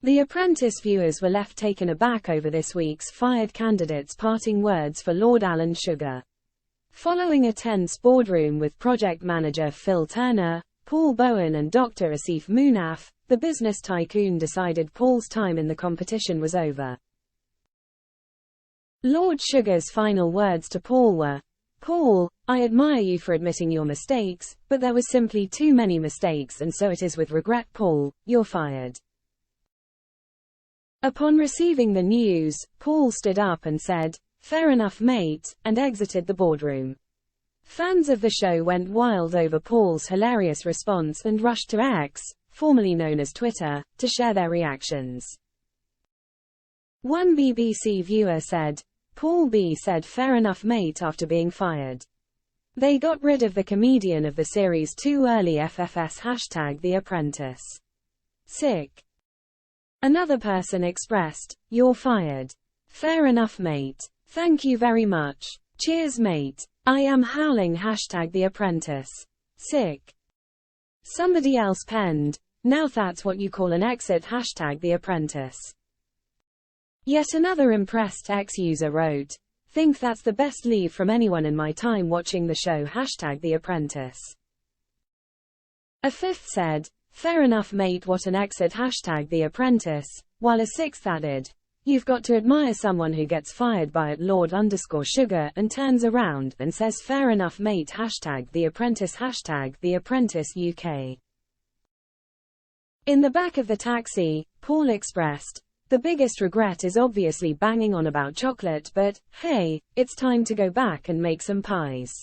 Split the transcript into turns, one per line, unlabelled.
The Apprentice viewers were left taken aback over this week's fired candidates' parting words for Lord Alan Sugar. Following a tense boardroom with project manager Phil Turner, Paul Bowen and Dr. Asif Munaf, the business tycoon decided Paul's time in the competition was over. Lord Sugar's final words to Paul were, "Paul, I admire you for admitting your mistakes, but there was simply too many mistakes, and so it is with regret, Paul, you're fired." Upon receiving the news, Paul stood up and said, "Fair enough, mate," and exited the boardroom. Fans of the show went wild over Paul's hilarious response and rushed to X, formerly known as Twitter, to share their reactions. One BBC viewer said, "Paul B said fair enough mate after being fired. They got rid of the comedian of the series too early. FFS #The Apprentice. Sick." Another person expressed, "You're fired. Fair enough mate. Thank you very much. Cheers mate. I am howling #The Apprentice. Sick." Somebody else penned, "Now that's what you call an exit #The Apprentice." Yet another impressed X-user wrote, "Think that's the best leave from anyone in my time watching the show #The Apprentice." A fifth said, "Fair enough mate, what an exit #The Apprentice," while a sixth added, "You've got to admire someone who gets fired by @Lord_Sugar and turns around and says fair enough mate #The Apprentice #The Apprentice UK." In the back of the taxi, Paul expressed, "The biggest regret is obviously banging on about chocolate, but, hey, it's time to go back and make some pies."